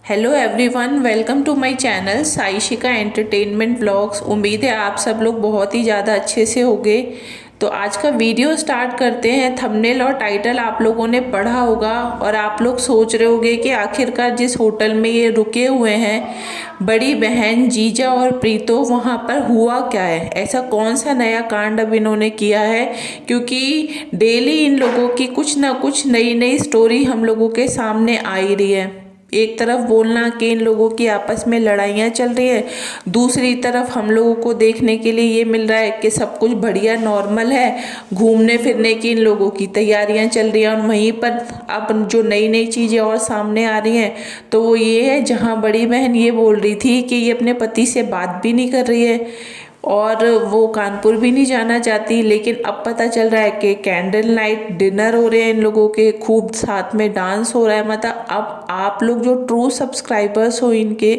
Hello everyone, welcome to my channel Saishika entertainment vlogs. उम्मीद है आप सब लोग बहुत ही ज़्यादा अच्छे से होंगे। तो आज का वीडियो स्टार्ट करते हैं। थंबनेल और टाइटल आप लोगों ने पढ़ा होगा और आप लोग सोच रहे होंगे कि आखिरकार जिस होटल में ये रुके हुए हैं बड़ी बहन, जीजा और प्रीतो, वहाँ पर हुआ क्या है? ऐसा कौन सा नया कांड अब इन्होंने किया है? क्योंकि डेली इन लोगों की कुछ ना कुछ नई नई स्टोरी हम लोगों के सामने आ ही रही है। एक तरफ बोलना कि इन लोगों की आपस में लड़ाइयाँ चल रही है, दूसरी तरफ हम लोगों को देखने के लिए ये मिल रहा है कि सब कुछ बढ़िया नॉर्मल है, घूमने फिरने की इन लोगों की तैयारियां चल रही हैं। और वहीं पर अब जो नई नई चीज़ें और सामने आ रही हैं तो वो ये है, जहाँ बड़ी बहन ये बोल रही थी कि ये अपने पति से बात भी नहीं कर रही है और वो कानपुर भी नहीं जाना चाहती, लेकिन अब पता चल रहा है कि कैंडल नाइट डिनर हो रहे हैं इन लोगों के, खूब साथ में डांस हो रहा है। मतलब अब आप लोग जो ट्रू सब्सक्राइबर्स हो इनके,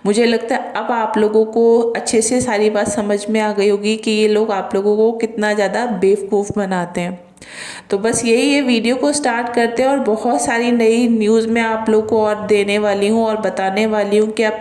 मुझे लगता है अब आप लोगों को अच्छे से सारी बात समझ में आ गई होगी कि ये लोग आप लोगों को कितना ज़्यादा बेवकूफ़ बनाते हैं। तो बस यही ये वीडियो को स्टार्ट करते हैं और बहुत सारी नई न्यूज़ मैं आप लोग को और देने वाली हूँ और बताने वाली हूँ कि आप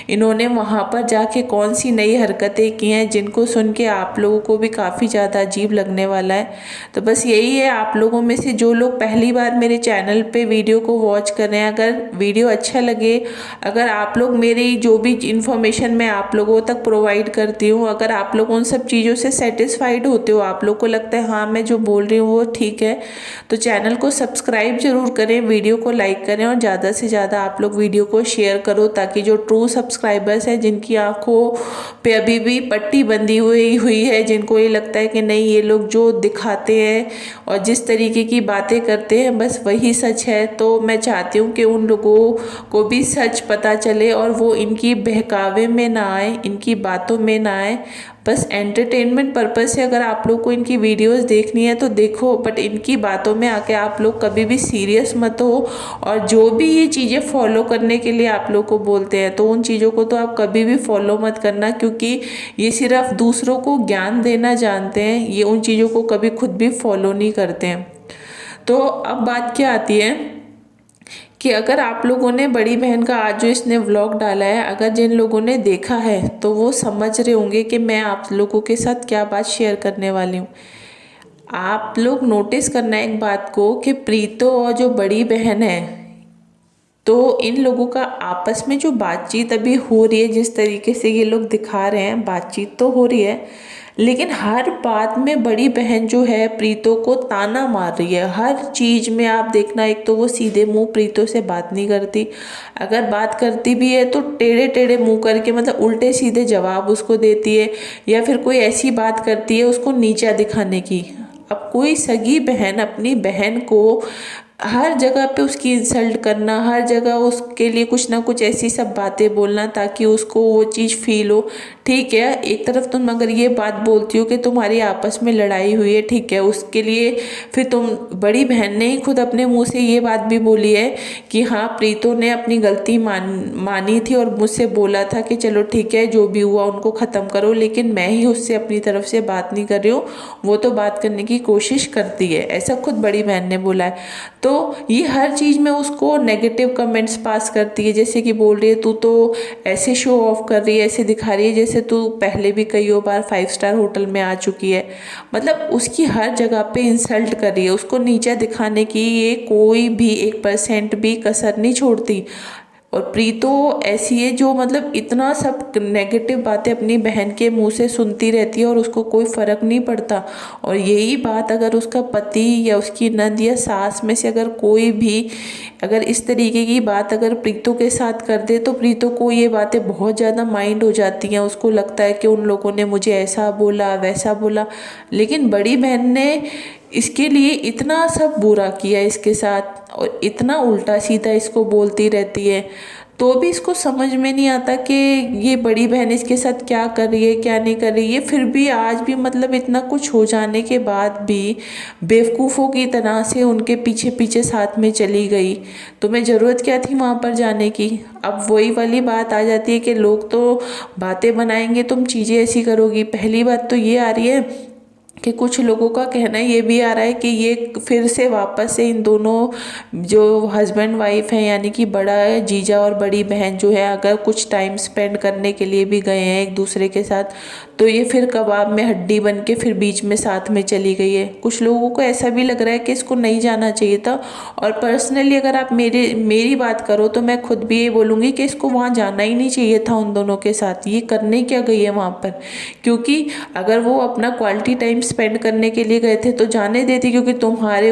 इन्होंने वहाँ पर जाके कौन सी नई हरकतें की हैं जिनको सुन के आप लोगों को भी काफ़ी ज़्यादा अजीब लगने वाला है। तो बस यही है, आप लोगों में से जो लोग पहली बार मेरे चैनल पे वीडियो को वॉच कर रहे हैं, अगर वीडियो अच्छा लगे, अगर आप लोग मेरी जो भी इन्फॉर्मेशन मैं आप लोगों तक प्रोवाइड करती हूँ, अगर आप लोग उन सब चीज़ों से सेटिस्फाइड होते हो, आप लोग को लगता है हाँ मैं जो बोल रही हूँ वो ठीक है, तो चैनल को सब्सक्राइब जरूर करें, वीडियो को लाइक करें और ज़्यादा से ज़्यादा आप लोग वीडियो को शेयर करो, ताकि जो ट्रू सब्सक्राइबर्स हैं जिनकी आंखों पे अभी भी पट्टी बंधी हुई हुई है, जिनको ये लगता है कि नहीं ये लोग जो दिखाते हैं और जिस तरीके की बातें करते हैं बस वही सच है, तो मैं चाहती हूँ कि उन लोगों को भी सच पता चले और वो इनकी बहकावे में ना आए, इनकी बातों में ना आए। बस एंटरटेनमेंट पर्पस से अगर आप लोग को इनकी वीडियोस देखनी है तो देखो, बट इनकी बातों में आके आप लोग कभी भी सीरियस मत हो। और जो भी ये चीज़ें फॉलो करने के लिए आप लोग को बोलते हैं तो उन चीज़ों को तो आप कभी भी फॉलो मत करना, क्योंकि ये सिर्फ दूसरों को ज्ञान देना जानते हैं, ये उन चीज़ों को कभी खुद भी फॉलो नहीं करते हैं। तो अब बात क्या आती है कि अगर आप लोगों ने बड़ी बहन का आज जो इसने व्लॉग डाला है, अगर जिन लोगों ने देखा है तो वो समझ रहे होंगे कि मैं आप लोगों के साथ क्या बात शेयर करने वाली हूँ। आप लोग नोटिस करना एक बात को कि प्रीतो और जो बड़ी बहन है, तो इन लोगों का आपस में जो बातचीत अभी हो रही है, जिस तरीके से ये लोग दिखा रहे हैं बातचीत तो हो रही है, लेकिन हर बात में बड़ी बहन जो है प्रीतो को ताना मार रही है। हर चीज़ में आप देखना, एक तो वो सीधे मुंह प्रीतो से बात नहीं करती, अगर बात करती भी है तो टेढ़े टेढ़े मुंह करके, मतलब उल्टे सीधे जवाब उसको देती है, या फिर कोई ऐसी बात करती है उसको नीचा दिखाने की। अब कोई सगी बहन अपनी बहन को हर जगह पे उसकी इंसल्ट करना, हर जगह उसके लिए कुछ ना कुछ ऐसी सब बातें बोलना ताकि उसको वो चीज़ फील हो। ठीक है, एक तरफ तुम अगर ये बात बोलती हो कि तुम्हारी आपस में लड़ाई हुई है, ठीक है, उसके लिए फिर तुम, बड़ी बहन ने ही खुद अपने मुंह से ये बात भी बोली है कि हाँ प्रीतो ने अपनी गलती मानी थी और मुझसे बोला था कि चलो ठीक है जो भी हुआ उनको ख़त्म करो, लेकिन मैं ही उससे अपनी तरफ से बात नहीं कर रही हूँ, वो तो बात करने की कोशिश करती है, ऐसा खुद बड़ी बहन ने बोला है। तो ये हर चीज़ में उसको नेगेटिव कमेंट्स पास करती है, जैसे कि बोल रही है तू तो ऐसे शो ऑफ कर रही है, ऐसे दिखा रही है जैसे तू पहले भी कई बार 5 स्टार होटल में आ चुकी है। मतलब उसकी हर जगह पे इंसल्ट कर रही है, उसको नीचा दिखाने की ये कोई भी 1% भी कसर नहीं छोड़ती। और प्रीतो ऐसी है जो मतलब इतना सब नेगेटिव बातें अपनी बहन के मुंह से सुनती रहती है और उसको कोई फ़र्क नहीं पड़ता। और यही बात अगर उसका पति या उसकी नंद या सास में से अगर कोई भी अगर इस तरीके की बात अगर प्रीतो के साथ कर दे तो प्रीतो को ये बातें बहुत ज़्यादा माइंड हो जाती हैं, उसको लगता है कि उन लोगों ने मुझे ऐसा बोला वैसा बोला। लेकिन बड़ी बहन ने इसके लिए इतना सब बुरा किया इसके साथ और इतना उल्टा सीधा इसको बोलती रहती है, तो भी इसको समझ में नहीं आता कि ये बड़ी बहन इसके साथ क्या कर रही है क्या नहीं कर रही है। फिर भी आज भी मतलब इतना कुछ हो जाने के बाद भी बेवकूफ़ों की तरह से उनके पीछे पीछे साथ में चली गई। तुम्हें ज़रूरत क्या थी वहाँ पर जाने की? अब वही वाली बात आ जाती है कि लोग तो बातें बनाएंगे, तुम चीज़ें ऐसी करोगी। पहली बात तो ये आ रही है कि कुछ लोगों का कहना ये भी आ रहा है कि ये फिर से वापस से इन दोनों जो हस्बैंड वाइफ हैं, यानी कि बड़ा जीजा और बड़ी बहन जो है, अगर कुछ टाइम स्पेंड करने के लिए भी गए हैं एक दूसरे के साथ, तो ये फिर कबाब में हड्डी बन के फिर बीच में साथ में चली गई है। कुछ लोगों को ऐसा भी लग रहा है कि इसको नहीं जाना चाहिए था। और पर्सनली अगर आप मेरी बात करो तो मैं खुद भी ये बोलूँगी कि इसको वहाँ जाना ही नहीं चाहिए था उन दोनों के साथ। ये करने क्या गई है वहाँ पर? क्योंकि अगर वो अपना क्वालिटी टाइम स्पेंड करने के लिए गए थे तो जाने देती, क्योंकि तुम्हारे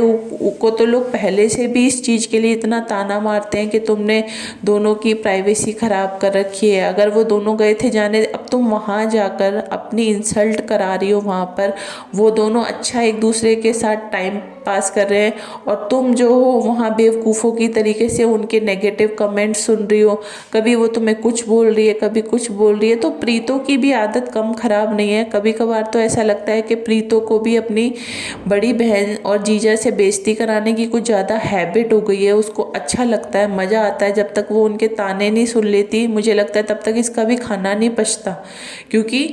को तो लोग पहले से भी इस चीज़ के लिए इतना ताना मारते हैं कि तुमने दोनों की प्राइवेसी खराब कर रखी है। अगर वो दोनों गए थे जाने, अब तुम वहाँ जाकर अपनी इंसल्ट करा रही हो वहाँ पर। वो दोनों अच्छा एक दूसरे के साथ टाइम पास कर रहे हैं और तुम जो हो वहाँ बेवकूफ़ों की तरीके से उनके नेगेटिव कमेंट्स सुन रही हो। कभी वो तुम्हें कुछ बोल रही है, कभी कुछ बोल रही है। तो प्रीतो की भी आदत कम खराब नहीं है। कभी कभार तो ऐसा लगता है कि प्रीतो को भी अपनी बड़ी बहन और जीजा से बेइज्जती कराने की कुछ ज़्यादा हैबिट हो गई है। उसको अच्छा लगता है, मज़ा आता है। जब तक वो उनके ताने नहीं सुन लेती, मुझे लगता है तब तक इसका भी खाना नहीं पचता। क्योंकि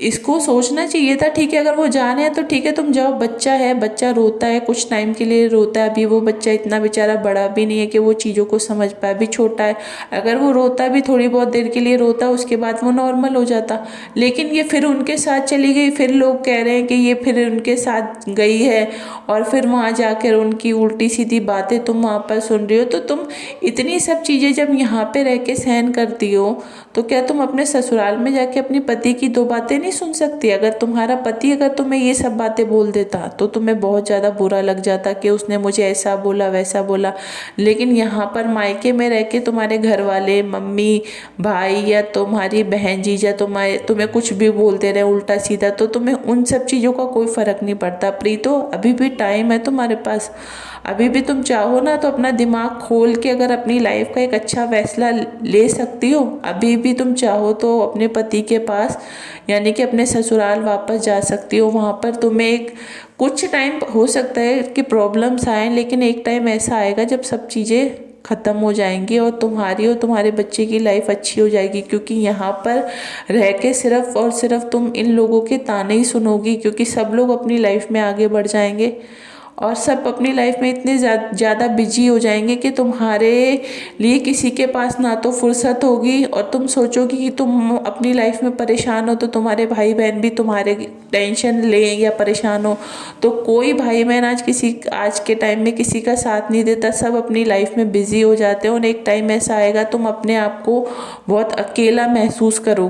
इसको सोचना चाहिए था, ठीक है अगर वो जा रहे हैं तो ठीक है, तुम जाओ। बच्चा है, बच्चा रोता है, कुछ टाइम के लिए रोता है। अभी वो बच्चा इतना बेचारा बड़ा भी नहीं है कि वो चीज़ों को समझ पाए, अभी छोटा है। अगर वो रोता भी थोड़ी बहुत देर के लिए रोता, उसके बाद वो नॉर्मल हो जाता। लेकिन ये फिर उनके साथ चली गई। फिर लोग कह रहे हैं कि ये फिर उनके साथ गई है और फिर वहाँ जाकर उनकी उल्टी सीधी बातें तुम वहाँ पर सुन रही हो। तो तुम इतनी सब चीज़ें जब यहाँ पे रह के सहन करती हो, तो क्या तुम अपने ससुराल में जाके अपने पति की दो बातें नहीं सुन सकती? अगर तुम्हारा पति अगर तुम्हें ये सब बातें बोल देता तो तुम्हें बहुत ज़्यादा बुरा लग जाता कि उसने मुझे ऐसा बोला वैसा बोला। लेकिन यहाँ पर मायके में रह के तुम्हारे घर वाले, मम्मी, भाई या तुम्हारी बहन, जीजा तुम्हें कुछ भी बोलते रहे उल्टा सीधा, तो तुम्हें उन सब चीज़ों का कोई फ़र्क नहीं पड़ता। प्रीतो, अभी भी टाइम है तुम्हारे पास। अभी भी तुम चाहो ना तो अपना दिमाग खोल के अगर अपनी लाइफ का एक अच्छा फैसला ले सकती हो। अभी भी तुम चाहो तो अपने पति के पास, यानी कि अपने ससुराल वापस जा सकती हो। वहाँ पर तुम्हें एक कुछ टाइम हो सकता है कि प्रॉब्लम्स आए, लेकिन एक टाइम ऐसा आएगा जब सब चीज़ें ख़त्म हो जाएंगी और तुम्हारी और तुम्हारे बच्चे की लाइफ अच्छी हो जाएगी। क्योंकि यहाँ पर रह के सिर्फ और सिर्फ तुम इन लोगों के ताने ही सुनोगी, क्योंकि सब लोग अपनी लाइफ में आगे बढ़ जाएंगे और सब अपनी लाइफ में इतने ज़्यादा बिजी हो जाएंगे कि तुम्हारे लिए किसी के पास ना तो फुर्सत होगी। और तुम सोचोगी कि तुम अपनी लाइफ में परेशान हो तो तुम्हारे भाई बहन भी तुम्हारे टेंशन लें या परेशान हो। तो कोई भाई बहन आज के टाइम में किसी का साथ नहीं देता। सब अपनी लाइफ में बिजी हो जाते हैं और एक टाइम ऐसा आएगा तुम अपने आप को बहुत अकेला महसूस करोगे।